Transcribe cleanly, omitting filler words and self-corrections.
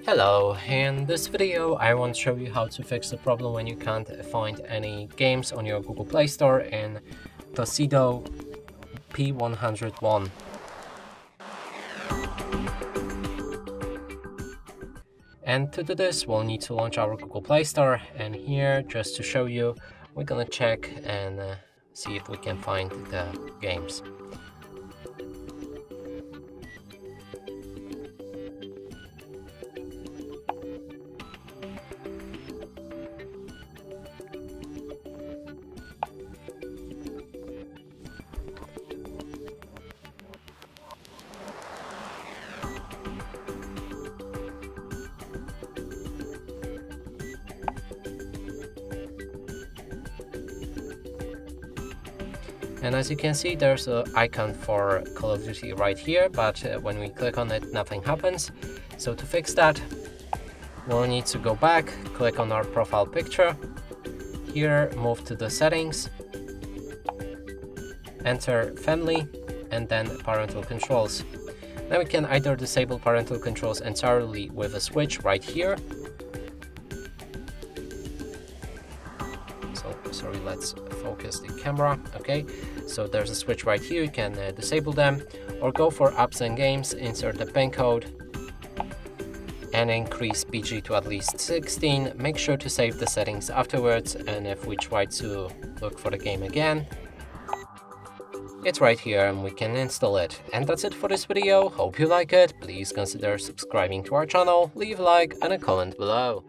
Hello, in this video I want to show you how to fix the problem when you can't find any games on your Google Play Store in TOSCIDO P101. And to do this, we'll need to launch our Google Play Store, and here, just to show you, we're gonna check and see if we can find the games. And as you can see, there's an icon for Call of Duty right here, but when we click on it, nothing happens. So to fix that, we'll need to go back, click on our profile picture. Here, move to the settings, enter family, and then parental controls. Now we can either disable parental controls entirely with a switch right here. Sorry, let's focus the camera. Okay, so there's a switch right here, you can disable them, or go for apps and games, insert the PIN code and increase PG to at least 16. Make sure to save the settings afterwards, and if we try to look for the game again, it's right here and we can install it. And that's it for this video. Hope you like it. Please consider subscribing to our channel, leave a like and a comment below.